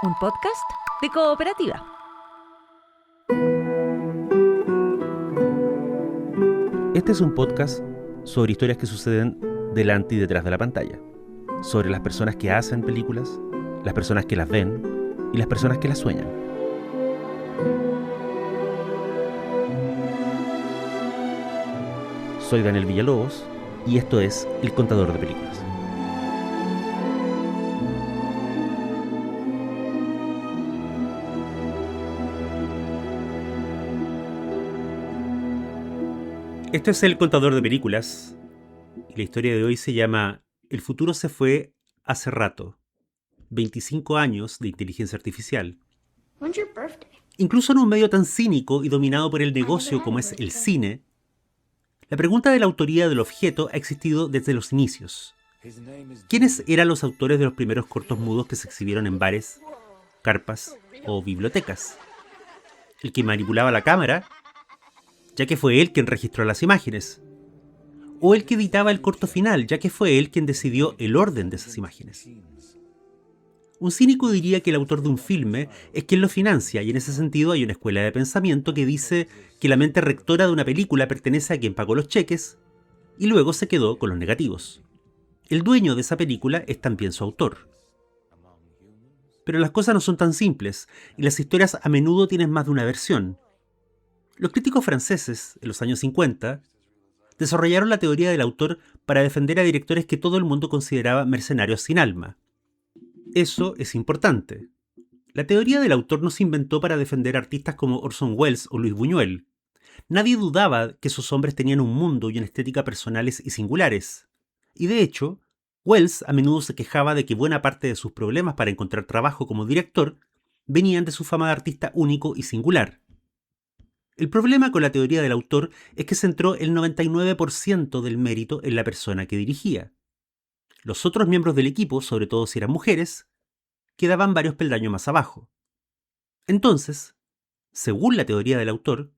un podcast de Cooperativa. Este es un podcast sobre historias que suceden delante y detrás de la pantalla, sobre las personas que hacen películas, las personas que las ven y las personas que las sueñan. Soy Daniel Villalobos y esto es El Contador de Películas. Esto es El Contador de Películas y la historia de hoy se llama El futuro se fue hace rato. 25 años de inteligencia artificial. When's your birthday? Incluso en un medio tan cínico y dominado por el negocio como es el cine, la pregunta de la autoría del objeto ha existido desde los inicios. ¿Quiénes eran los autores de los primeros cortos mudos que se exhibieron en bares, carpas o bibliotecas? ¿El que manipulaba la cámara, ya que fue él quien registró las imágenes? ¿O el que editaba el corto final, ya que fue él quien decidió el orden de esas imágenes? Un cínico diría que el autor de un filme es quien lo financia, y en ese sentido hay una escuela de pensamiento que dice que la mente rectora de una película pertenece a quien pagó los cheques y luego se quedó con los negativos. El dueño de esa película es también su autor. Pero las cosas no son tan simples, y las historias a menudo tienen más de una versión. Los críticos franceses, en los años 50, desarrollaron la teoría del autor para defender a directores que todo el mundo consideraba mercenarios sin alma. Eso es importante. La teoría del autor no se inventó para defender a artistas como Orson Welles o Luis Buñuel. Nadie dudaba que esos hombres tenían un mundo y una estética personales y singulares. Y de hecho, Welles a menudo se quejaba de que buena parte de sus problemas para encontrar trabajo como director venían de su fama de artista único y singular. El problema con la teoría del autor es que centró el 99% del mérito en la persona que dirigía. Los otros miembros del equipo, sobre todo si eran mujeres, quedaban varios peldaños más abajo. Entonces, según la teoría del autor,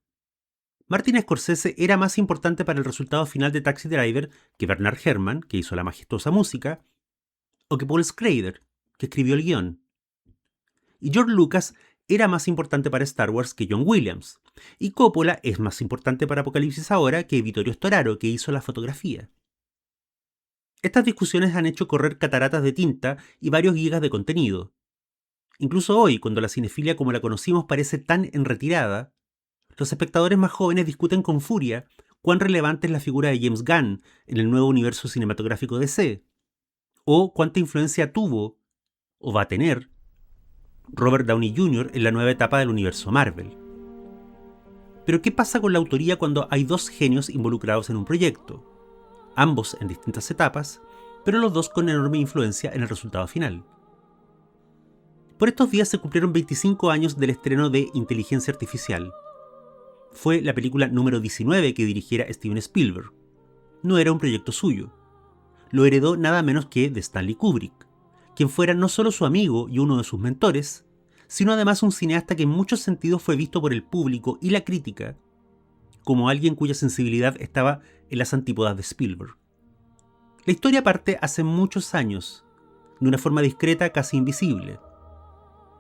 Martin Scorsese era más importante para el resultado final de Taxi Driver que Bernard Herrmann, que hizo la majestuosa música, o que Paul Schrader, que escribió el guión. Y George Lucas era más importante para Star Wars que John Williams, y Coppola es más importante para Apocalipsis Ahora que Vittorio Storaro, que hizo la fotografía. Estas discusiones han hecho correr cataratas de tinta y varios gigas de contenido. Incluso hoy, cuando la cinefilia como la conocimos parece tan en retirada, los espectadores más jóvenes discuten con furia cuán relevante es la figura de James Gunn en el nuevo universo cinematográfico DC, o cuánta influencia tuvo, o va a tener, Robert Downey Jr. en la nueva etapa del universo Marvel. Pero ¿qué pasa con la autoría cuando hay dos genios involucrados en un proyecto? Ambos en distintas etapas, pero los dos con enorme influencia en el resultado final. Por estos días se cumplieron 25 años del estreno de Inteligencia Artificial. Fue la película número 19 que dirigiera Steven Spielberg. No era un proyecto suyo. Lo heredó nada menos que de Stanley Kubrick, quien fuera no solo su amigo y uno de sus mentores, sino además un cineasta que en muchos sentidos fue visto por el público y la crítica como alguien cuya sensibilidad estaba en las antípodas de Spielberg. La historia parte hace muchos años, de una forma discreta, casi invisible.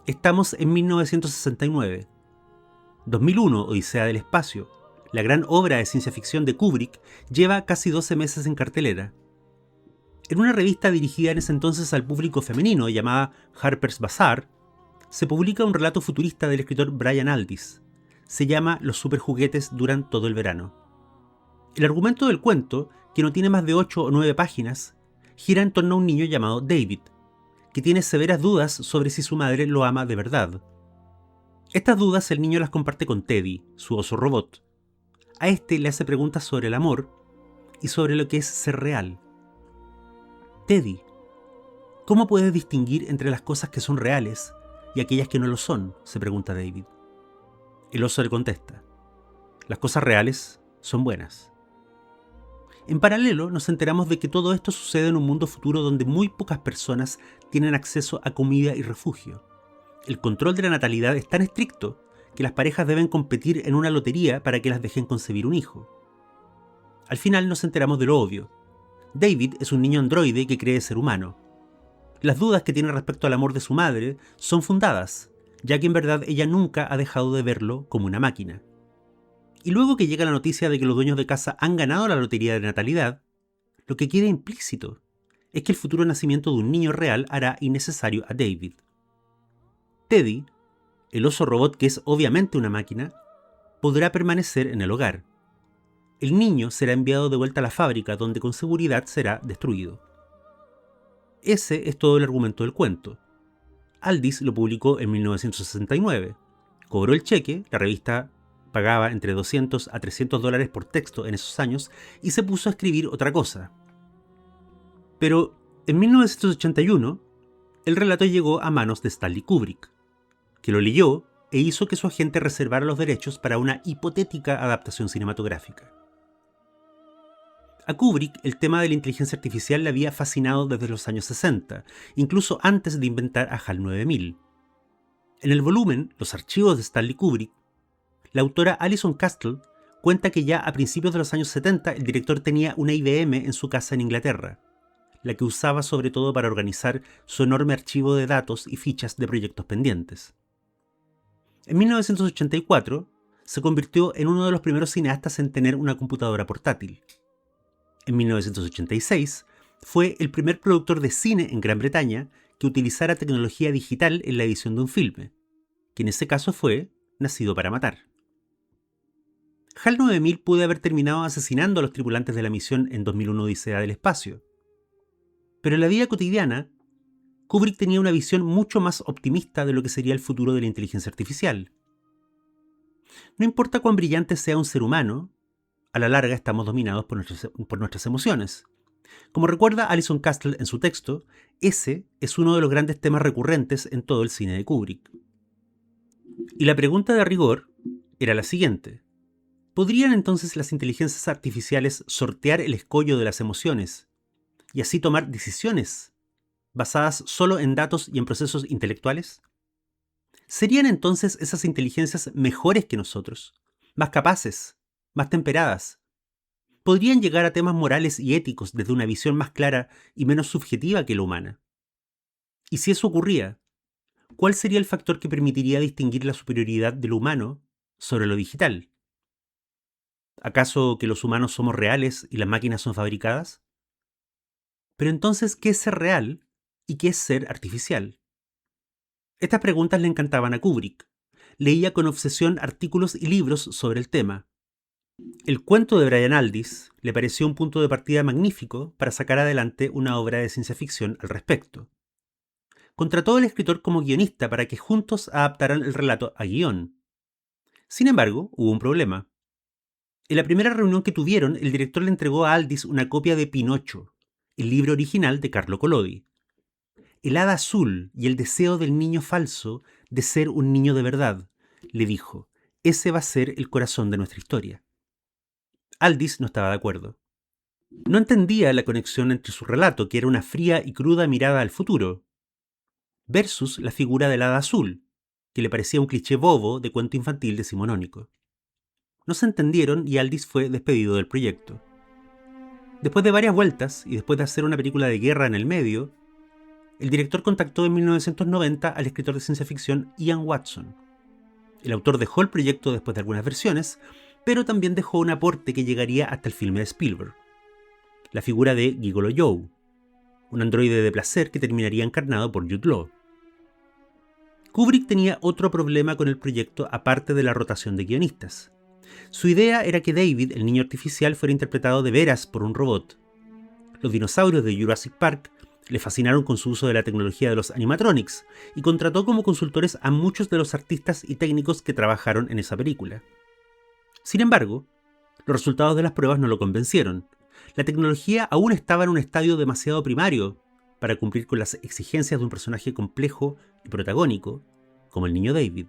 Estamos en 1969. 2001, Odisea del Espacio, la gran obra de ciencia ficción de Kubrick, lleva casi 12 meses en cartelera. En una revista dirigida en ese entonces al público femenino llamada Harper's Bazaar, se publica un relato futurista del escritor Brian Aldiss. Se llama Los superjuguetes duran todo el verano. El argumento del cuento, que no tiene más de 8 o 9 páginas, gira en torno a un niño llamado David, que tiene severas dudas sobre si su madre lo ama de verdad. Estas dudas el niño las comparte con Teddy, su oso robot. A este le hace preguntas sobre el amor y sobre lo que es ser real. Teddy, ¿cómo puedes distinguir entre las cosas que son reales y aquellas que no lo son?, se pregunta David. El oso le contesta: las cosas reales son buenas. En paralelo, nos enteramos de que todo esto sucede en un mundo futuro donde muy pocas personas tienen acceso a comida y refugio. El control de la natalidad es tan estricto que las parejas deben competir en una lotería para que las dejen concebir un hijo. Al final nos enteramos de lo obvio. David es un niño androide que cree ser humano. Las dudas que tiene respecto al amor de su madre son fundadas, ya que en verdad ella nunca ha dejado de verlo como una máquina. Y luego que llega la noticia de que los dueños de casa han ganado la lotería de natalidad, lo que queda implícito es que el futuro nacimiento de un niño real hará innecesario a David. Teddy, el oso robot que es obviamente una máquina, podrá permanecer en el hogar. El niño será enviado de vuelta a la fábrica, donde con seguridad será destruido. Ese es todo el argumento del cuento. Aldis lo publicó en 1969. Cobró el cheque, la revista pagaba entre 200 a 300 dólares por texto en esos años, y se puso a escribir otra cosa. Pero en 1981, el relato llegó a manos de Stanley Kubrick, que lo leyó e hizo que su agente reservara los derechos para una hipotética adaptación cinematográfica. A Kubrick el tema de la inteligencia artificial le había fascinado desde los años 60, incluso antes de inventar a HAL 9000. En el volumen Los archivos de Stanley Kubrick, la autora Alison Castle cuenta que ya a principios de los años 70 el director tenía una IBM en su casa en Inglaterra, la que usaba sobre todo para organizar su enorme archivo de datos y fichas de proyectos pendientes. En 1984 se convirtió en uno de los primeros cineastas en tener una computadora portátil. En 1986 fue el primer productor de cine en Gran Bretaña que utilizara tecnología digital en la edición de un filme, que en ese caso fue Nacido para matar. HAL 9000 pudo haber terminado asesinando a los tripulantes de la misión en 2001 Odisea del Espacio. Pero en la vida cotidiana, Kubrick tenía una visión mucho más optimista de lo que sería el futuro de la inteligencia artificial. No importa cuán brillante sea un ser humano, a la larga estamos dominados por nuestras emociones. Como recuerda Alison Castle en su texto, ese es uno de los grandes temas recurrentes en todo el cine de Kubrick. Y la pregunta de rigor era la siguiente: ¿podrían entonces las inteligencias artificiales sortear el escollo de las emociones y así tomar decisiones basadas solo en datos y en procesos intelectuales? ¿Serían entonces esas inteligencias mejores que nosotros, más capaces, más temperadas? ¿Podrían llegar a temas morales y éticos desde una visión más clara y menos subjetiva que la humana? Y si eso ocurría, ¿cuál sería el factor que permitiría distinguir la superioridad de lo humano sobre lo digital? ¿Acaso que los humanos somos reales y las máquinas son fabricadas? Pero entonces, ¿qué es ser real y qué es ser artificial? Estas preguntas le encantaban a Kubrick. Leía con obsesión artículos y libros sobre el tema. El cuento de Brian Aldiss le pareció un punto de partida magnífico para sacar adelante una obra de ciencia ficción al respecto. Contrató al escritor como guionista para que juntos adaptaran el relato a guión. Sin embargo, hubo un problema. En la primera reunión que tuvieron, el director le entregó a Aldiss una copia de Pinocho, el libro original de Carlo Collodi. El hada azul y el deseo del niño falso de ser un niño de verdad, le dijo, ese va a ser el corazón de nuestra historia. Aldiss no estaba de acuerdo. No entendía la conexión entre su relato, que era una fría y cruda mirada al futuro, versus la figura del hada azul, que le parecía un cliché bobo de cuento infantil decimonónico. No se entendieron y Aldiss fue despedido del proyecto. Después de varias vueltas y después de hacer una película de guerra en el medio, el director contactó en 1990 al escritor de ciencia ficción Ian Watson. El autor dejó el proyecto después de algunas versiones, pero también dejó un aporte que llegaría hasta el filme de Spielberg: la figura de Gigolo Joe, un androide de placer que terminaría encarnado por Jude Law. Kubrick tenía otro problema con el proyecto aparte de la rotación de guionistas. Su idea era que David, el niño artificial, fuera interpretado de veras por un robot. Los dinosaurios de Jurassic Park le fascinaron con su uso de la tecnología de los animatronics y contrató como consultores a muchos de los artistas y técnicos que trabajaron en esa película. Sin embargo, los resultados de las pruebas no lo convencieron. La tecnología aún estaba en un estadio demasiado primario para cumplir con las exigencias de un personaje complejo y protagónico, como el niño David.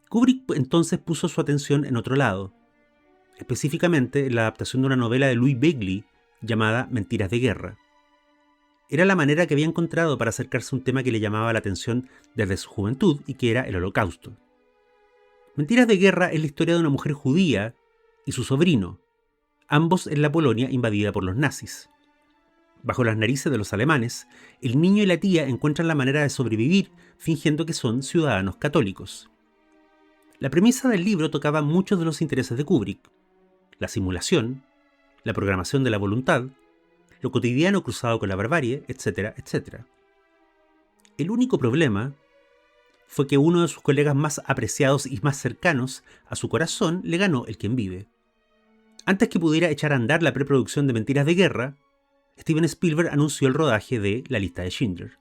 Kubrick entonces puso su atención en otro lado, específicamente en la adaptación de una novela de Louis Begley llamada Mentiras de guerra. Era la manera que había encontrado para acercarse a un tema que le llamaba la atención desde su juventud y que era el Holocausto. Mentiras de guerra es la historia de una mujer judía y su sobrino, ambos en la Polonia invadida por los nazis. Bajo las narices de los alemanes, el niño y la tía encuentran la manera de sobrevivir fingiendo que son ciudadanos católicos. La premisa del libro tocaba muchos de los intereses de Kubrick: la simulación, la programación de la voluntad, lo cotidiano cruzado con la barbarie, etcétera, etcétera. El único problema fue que uno de sus colegas más apreciados y más cercanos a su corazón le ganó el quien vive. Antes que pudiera echar a andar la preproducción de Mentiras de Guerra, Steven Spielberg anunció el rodaje de La lista de Schindler.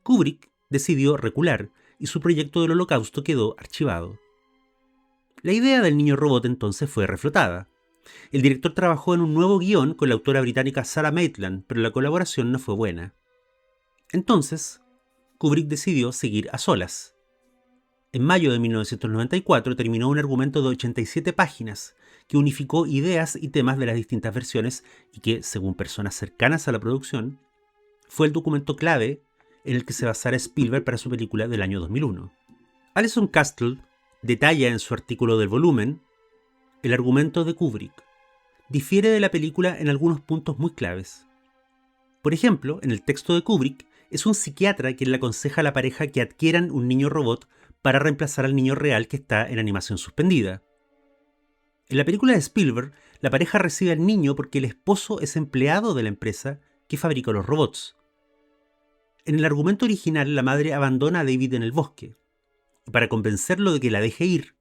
Kubrick decidió recular y su proyecto del Holocausto quedó archivado. La idea del niño robot entonces fue reflotada. El director trabajó en un nuevo guión con la autora británica Sarah Maitland, pero la colaboración no fue buena. Entonces, Kubrick decidió seguir a solas. En mayo de 1994 terminó un argumento de 87 páginas que unificó ideas y temas de las distintas versiones y que, según personas cercanas a la producción, fue el documento clave en el que se basara Spielberg para su película del año 2001. Alison Castle detalla en su artículo del volumen: el argumento de Kubrick difiere de la película en algunos puntos muy claves. Por ejemplo, en el texto de Kubrick es un psiquiatra quien le aconseja a la pareja que adquieran un niño robot para reemplazar al niño real que está en animación suspendida. En la película de Spielberg, la pareja recibe al niño porque el esposo es empleado de la empresa que fabrica los robots. En el argumento original, la madre abandona a David en el bosque, y para convencerlo de que la deje ir,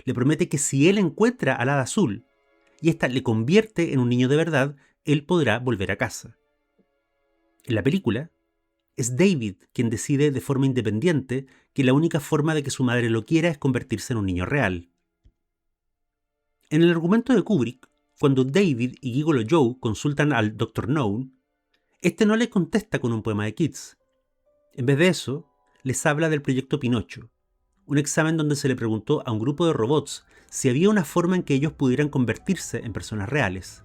le promete que si él encuentra al hada azul y ésta le convierte en un niño de verdad, él podrá volver a casa. En la película, es David quien decide de forma independiente que la única forma de que su madre lo quiera es convertirse en un niño real. En el argumento de Kubrick, cuando David y Gigolo Joe consultan al Dr. No, este no les contesta con un poema de Keats. En vez de eso, les habla del proyecto Pinocho, un examen donde se le preguntó a un grupo de robots si había una forma en que ellos pudieran convertirse en personas reales.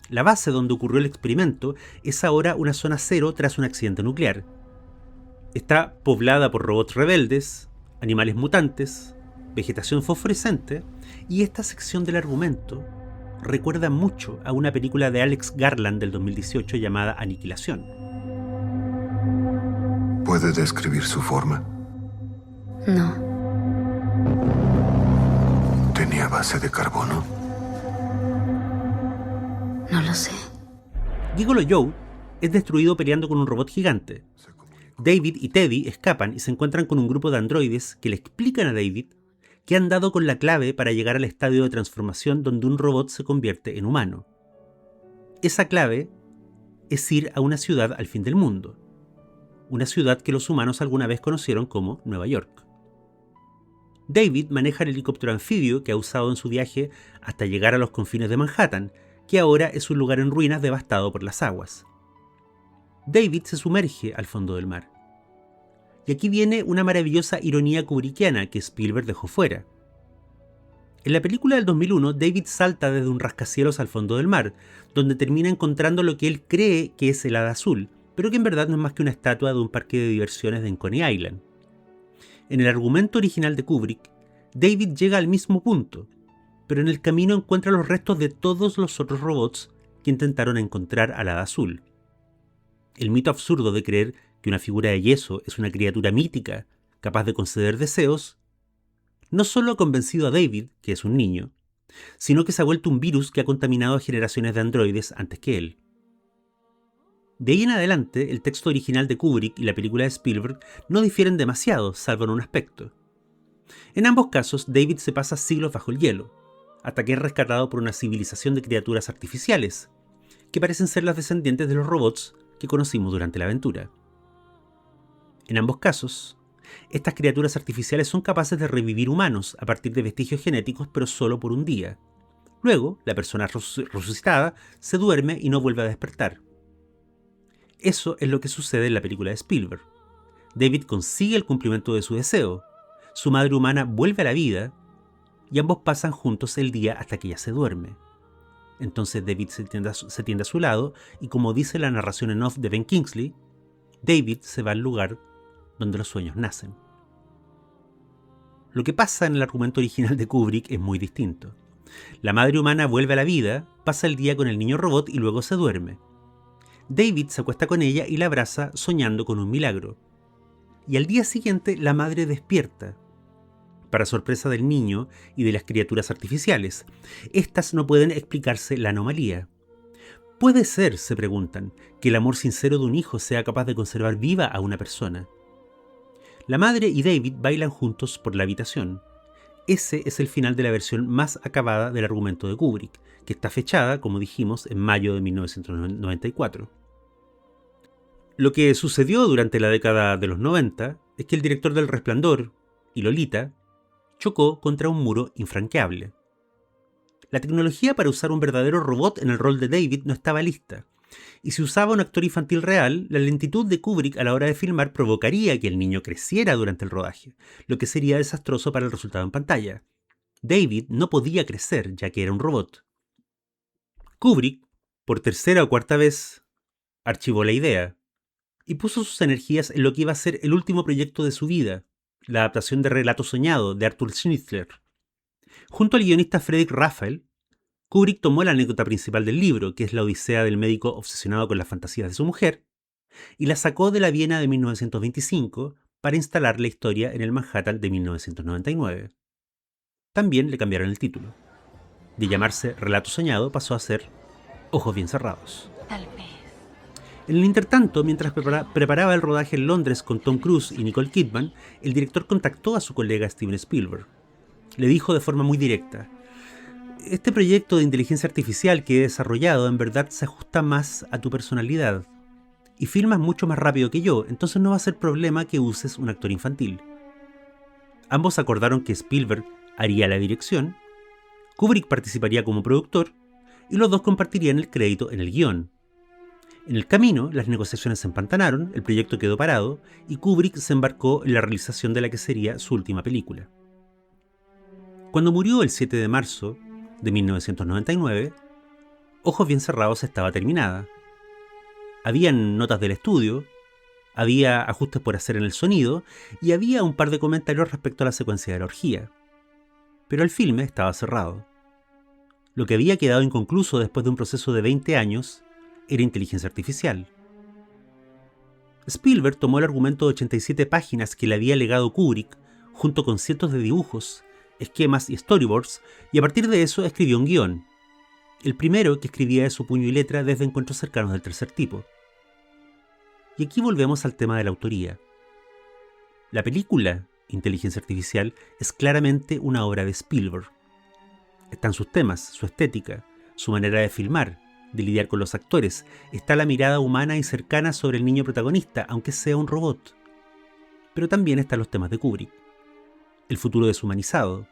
La base donde ocurrió el experimento es ahora una zona cero tras un accidente nuclear. Está poblada por robots rebeldes, animales mutantes, vegetación fosforescente, y esta sección del argumento recuerda mucho a una película de Alex Garland del 2018 llamada Aniquilación. ¿Puede describir su forma? No. ¿Tenía base de carbono? No lo sé. Gigolo Joe es destruido peleando con un robot gigante. David y Teddy escapan y se encuentran con un grupo de androides que le explican a David que han dado con la clave para llegar al estadio de transformación donde un robot se convierte en humano. Esa clave es ir a una ciudad al fin del mundo. Una ciudad que los humanos alguna vez conocieron como Nueva York. David maneja el helicóptero anfibio que ha usado en su viaje hasta llegar a los confines de Manhattan, que ahora es un lugar en ruinas devastado por las aguas. David se sumerge al fondo del mar. Y aquí viene una maravillosa ironía kubrickiana que Spielberg dejó fuera. En la película del 2001, David salta desde un rascacielos al fondo del mar, donde termina encontrando lo que él cree que es el hada azul, pero que en verdad no es más que una estatua de un parque de diversiones de Coney Island. En el argumento original de Kubrick, David llega al mismo punto, pero en el camino encuentra los restos de todos los otros robots que intentaron encontrar al hada azul. El mito absurdo de creer que una figura de yeso es una criatura mítica capaz de conceder deseos, no solo ha convencido a David, que es un niño, sino que se ha vuelto un virus que ha contaminado a generaciones de androides antes que él. De ahí en adelante, el texto original de Kubrick y la película de Spielberg no difieren demasiado, salvo en un aspecto. En ambos casos, David se pasa siglos bajo el hielo, hasta que es rescatado por una civilización de criaturas artificiales, que parecen ser las descendientes de los robots que conocimos durante la aventura. En ambos casos, estas criaturas artificiales son capaces de revivir humanos a partir de vestigios genéticos, pero solo por un día. Luego, la persona resucitada se duerme y no vuelve a despertar. Eso es lo que sucede en la película de Spielberg. David consigue el cumplimiento de su deseo, su madre humana vuelve a la vida, y ambos pasan juntos el día hasta que ella se duerme. Entonces David se tiende a su lado, y como dice la narración en off de Ben Kingsley, David se va al lugar donde los sueños nacen. Lo que pasa en el argumento original de Kubrick es muy distinto. La madre humana vuelve a la vida, pasa el día con el niño robot y luego se duerme. David se acuesta con ella y la abraza soñando con un milagro. Y al día siguiente la madre despierta, para sorpresa del niño y de las criaturas artificiales. Estas no pueden explicarse la anomalía. ¿Puede ser, se preguntan, que el amor sincero de un hijo sea capaz de conservar viva a una persona? La madre y David bailan juntos por la habitación. Ese es el final de la versión más acabada del argumento de Kubrick, que está fechada, como dijimos, en mayo de 1994. Lo que sucedió durante la década de los 90 es que el director del Resplandor y Lolita chocó contra un muro infranqueable. La tecnología para usar un verdadero robot en el rol de David no estaba lista, y si usaba un actor infantil real, la lentitud de Kubrick a la hora de filmar provocaría que el niño creciera durante el rodaje, lo que sería desastroso para el resultado en pantalla. David no podía crecer ya que era un robot. Kubrick, por tercera o cuarta vez, archivó la idea y puso sus energías en lo que iba a ser el último proyecto de su vida, la adaptación de Relato Soñado de Arthur Schnitzler. Junto al guionista Frederick Raphael, Kubrick tomó la anécdota principal del libro, que es la odisea del médico obsesionado con las fantasías de su mujer, y la sacó de la Viena de 1925 para instalar la historia en el Manhattan de 1999. También le cambiaron el título. De llamarse Relato Soñado pasó a ser Ojos Bien Cerrados. Tal vez. En el intertanto, mientras preparaba el rodaje en Londres con Tom Cruise y Nicole Kidman, el director contactó a su colega Steven Spielberg. Le dijo de forma muy directa: este proyecto de inteligencia artificial que he desarrollado en verdad se ajusta más a tu personalidad y filmas mucho más rápido que yo, entonces no va a ser problema que uses un actor infantil. Ambos acordaron que Spielberg haría la dirección, Kubrick participaría como productor y los dos compartirían el crédito en el guión. En el camino, las negociaciones se empantanaron, el proyecto quedó parado y Kubrick se embarcó en la realización de la que sería su última película. Cuando murió el 7 de marzo de 1999, Ojos Bien Cerrados estaba terminada. Habían notas del estudio, había ajustes por hacer en el sonido y había un par de comentarios respecto a la secuencia de la orgía. Pero el filme estaba cerrado. Lo que había quedado inconcluso después de un proceso de 20 años era inteligencia artificial. Spielberg tomó el argumento de 87 páginas que le había legado Kubrick, junto con cientos de dibujos, esquemas y storyboards, y a partir de eso escribió un guión. El primero que escribía de su puño y letra desde encuentros cercanos del tercer tipo. Y aquí volvemos al tema de la autoría. La película Inteligencia Artificial es claramente una obra de Spielberg. Están sus temas, su estética, su manera de filmar, de lidiar con los actores. Está la mirada humana y cercana sobre el niño protagonista, aunque sea un robot. Pero también están los temas de Kubrick. El futuro deshumanizado,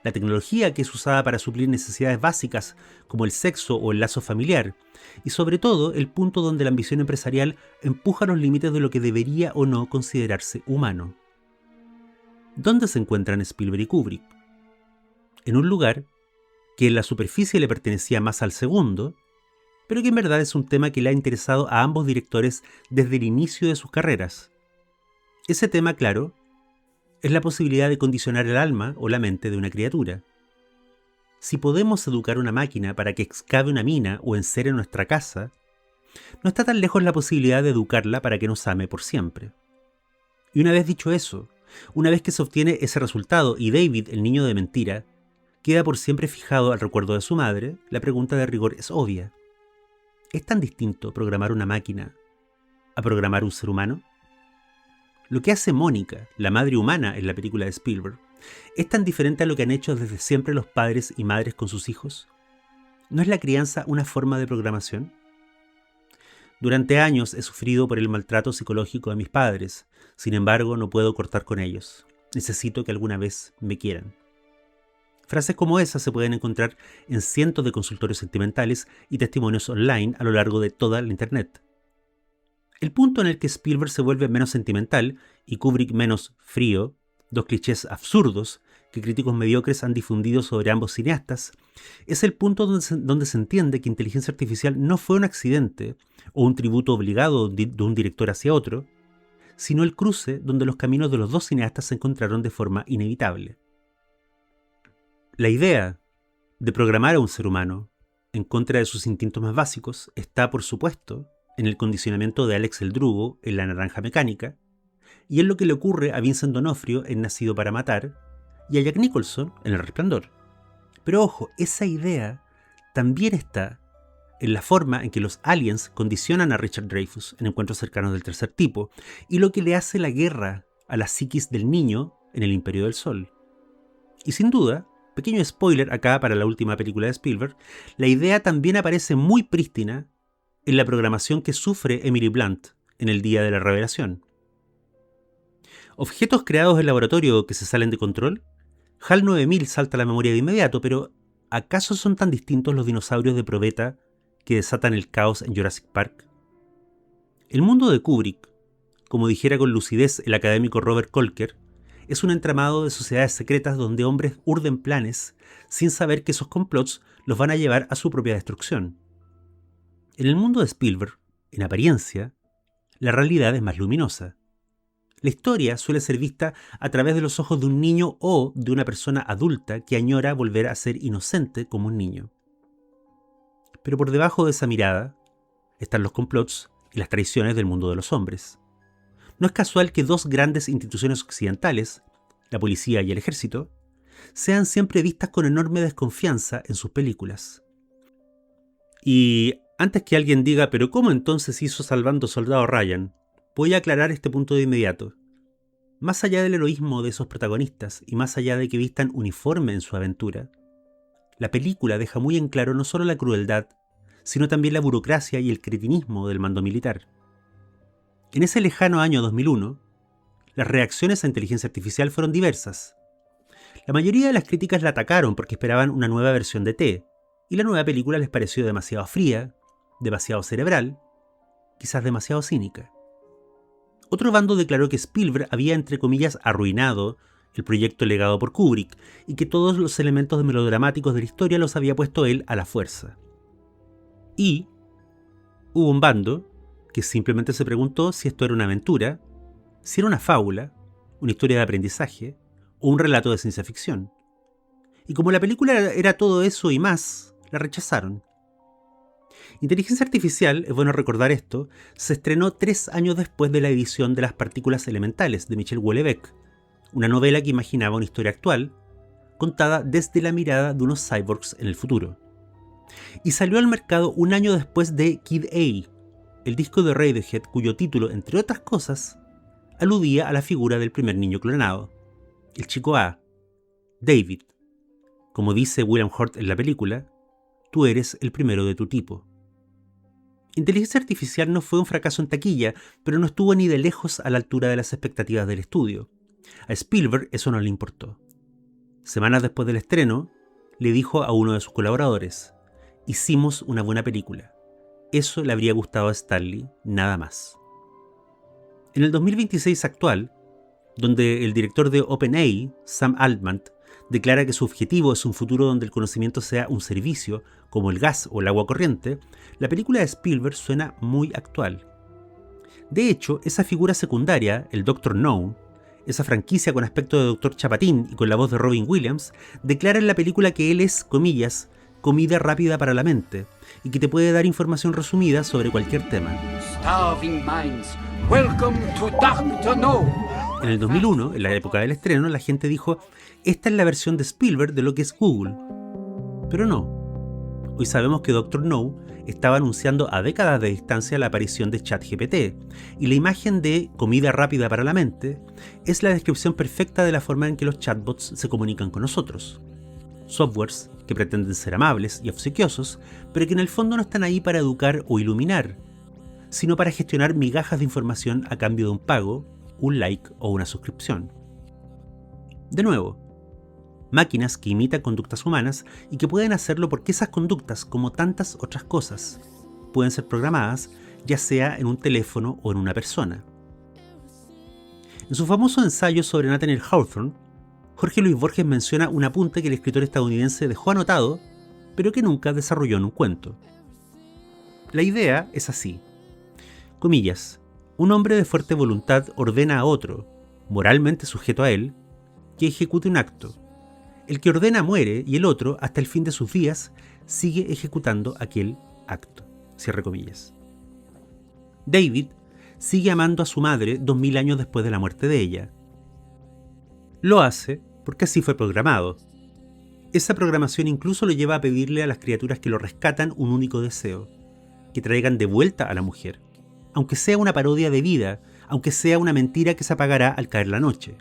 la tecnología que es usada para suplir necesidades básicas como el sexo o el lazo familiar, y sobre todo el punto donde la ambición empresarial empuja los límites de lo que debería o no considerarse humano. ¿Dónde se encuentran Spielberg y Kubrick? En un lugar que en la superficie le pertenecía más al segundo, pero que en verdad es un tema que le ha interesado a ambos directores desde el inicio de sus carreras. Ese tema, claro, es la posibilidad de condicionar el alma o la mente de una criatura. Si podemos educar una máquina para que excave una mina o encere nuestra casa, no está tan lejos la posibilidad de educarla para que nos ame por siempre. Y una vez dicho eso, una vez que se obtiene ese resultado y David, el niño de mentira, queda por siempre fijado al recuerdo de su madre, la pregunta de rigor es obvia. ¿Es tan distinto programar una máquina a programar un ser humano? Lo que hace Mónica, la madre humana en la película de Spielberg, ¿es tan diferente a lo que han hecho desde siempre los padres y madres con sus hijos? ¿No es la crianza una forma de programación? Durante años he sufrido por el maltrato psicológico de mis padres, sin embargo no puedo cortar con ellos. Necesito que alguna vez me quieran. Frases como esas se pueden encontrar en cientos de consultorios sentimentales y testimonios online a lo largo de toda la internet. El punto en el que Spielberg se vuelve menos sentimental y Kubrick menos frío, dos clichés absurdos que críticos mediocres han difundido sobre ambos cineastas, es el punto donde se entiende que Inteligencia Artificial no fue un accidente o un tributo obligado de un director hacia otro, sino el cruce donde los caminos de los dos cineastas se encontraron de forma inevitable. La idea de programar a un ser humano en contra de sus instintos más básicos está, por supuesto, en el condicionamiento de Alex el Drugo en La Naranja Mecánica, y es lo que le ocurre a Vincent D'Onofrio en Nacido para Matar, y a Jack Nicholson en El Resplandor. Pero ojo, esa idea también está en la forma en que los aliens condicionan a Richard Dreyfuss en Encuentros cercanos del tercer tipo, y lo que le hace la guerra a la psiquis del niño en El Imperio del Sol. Y sin duda, pequeño spoiler acá para la última película de Spielberg, la idea también aparece muy prístina en la programación que sufre Emily Blunt en El Día de la Revelación. Objetos creados en laboratorio que se salen de control. HAL 9000 salta a la memoria de inmediato, pero ¿acaso son tan distintos los dinosaurios de probeta que desatan el caos en Jurassic Park? El mundo de Kubrick, como dijera con lucidez el académico Robert Kolker, es un entramado de sociedades secretas donde hombres urden planes sin saber que esos complots los van a llevar a su propia destrucción. En el mundo de Spielberg, en apariencia, la realidad es más luminosa. La historia suele ser vista a través de los ojos de un niño o de una persona adulta que añora volver a ser inocente como un niño. Pero por debajo de esa mirada están los complots y las traiciones del mundo de los hombres. No es casual que dos grandes instituciones occidentales, la policía y el ejército, sean siempre vistas con enorme desconfianza en sus películas. Y antes que alguien diga, ¿pero cómo entonces hizo Salvando Soldado Ryan?, voy a aclarar este punto de inmediato. Más allá del heroísmo de esos protagonistas y más allá de que vistan uniforme en su aventura, la película deja muy en claro no solo la crueldad, sino también la burocracia y el cretinismo del mando militar. En ese lejano año 2001, las reacciones a inteligencia artificial fueron diversas. La mayoría de las críticas la atacaron porque esperaban una nueva versión de T, y la nueva película les pareció demasiado fría, demasiado cerebral, quizás demasiado cínica. Otro bando declaró que Spielberg había, entre comillas, arruinado el proyecto legado por Kubrick y que todos los elementos melodramáticos de la historia los había puesto él a la fuerza. Y hubo un bando que simplemente se preguntó si esto era una aventura, si era una fábula, una historia de aprendizaje o un relato de ciencia ficción. Y como la película era todo eso y más, la rechazaron. Inteligencia Artificial, es bueno recordar esto, se estrenó 3 años después de la edición de Las Partículas Elementales de Michel Houellebecq, una novela que imaginaba una historia actual, contada desde la mirada de unos cyborgs en el futuro. Y salió al mercado un año después de Kid A, el disco de Radiohead cuyo título, entre otras cosas, aludía a la figura del primer niño clonado, el chico A, David. Como dice William Hurt en la película, tú eres el primero de tu tipo. Inteligencia Artificial no fue un fracaso en taquilla, pero no estuvo ni de lejos a la altura de las expectativas del estudio. A Spielberg eso no le importó. Semanas después del estreno, le dijo a uno de sus colaboradores: hicimos una buena película. Eso le habría gustado a Stanley, nada más. En el 2026 actual, donde el director de OpenAI, Sam Altman, declara que su objetivo es un futuro donde el conocimiento sea un servicio, como el gas o el agua corriente, la película de Spielberg suena muy actual. De hecho, esa figura secundaria, el Dr. No, esa franquicia con aspecto de Dr. Chapatín y con la voz de Robin Williams, declara en la película que él es, comillas, comida rápida para la mente, y que te puede dar información resumida sobre cualquier tema. Starving minds, welcome to Dr. No. En el 2001, en la época del estreno, la gente dijo, esta es la versión de Spielberg de lo que es Google. Pero no. Hoy sabemos que Dr. No estaba anunciando a décadas de distancia la aparición de ChatGPT, y la imagen de comida rápida para la mente es la descripción perfecta de la forma en que los chatbots se comunican con nosotros. Softwares que pretenden ser amables y obsequiosos, pero que en el fondo no están ahí para educar o iluminar, sino para gestionar migajas de información a cambio de un pago, un like o una suscripción. De nuevo, máquinas que imitan conductas humanas y que pueden hacerlo porque esas conductas, como tantas otras cosas, pueden ser programadas ya sea en un teléfono o en una persona. En su famoso ensayo sobre Nathaniel Hawthorne, Jorge Luis Borges menciona un apunte que el escritor estadounidense dejó anotado, pero que nunca desarrolló en un cuento. La idea es así. Comillas, un hombre de fuerte voluntad ordena a otro, moralmente sujeto a él, que ejecute un acto. El que ordena muere y el otro, hasta el fin de sus días, sigue ejecutando aquel acto. Cierre comillas. David sigue amando a su madre 2000 años después de la muerte de ella. Lo hace porque así fue programado. Esa programación incluso lo lleva a pedirle a las criaturas que lo rescatan un único deseo: que traigan de vuelta a la mujer, aunque sea una parodia de vida, aunque sea una mentira que se apagará al caer la noche.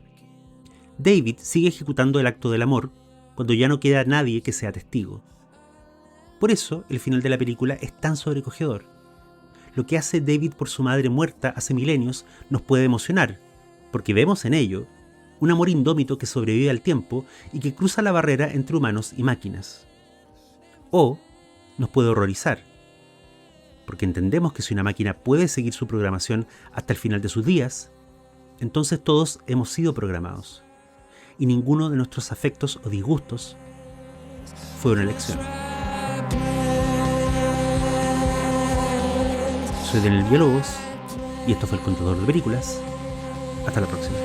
David sigue ejecutando el acto del amor cuando ya no queda nadie que sea testigo. Por eso, el final de la película es tan sobrecogedor. Lo que hace David por su madre muerta hace milenios nos puede emocionar, porque vemos en ello un amor indómito que sobrevive al tiempo y que cruza la barrera entre humanos y máquinas. O nos puede horrorizar, porque entendemos que si una máquina puede seguir su programación hasta el final de sus días, entonces todos hemos sido programados, y ninguno de nuestros afectos o disgustos fue una elección. Soy Daniel Villalobos, y esto fue El Contador de Películas. Hasta la próxima.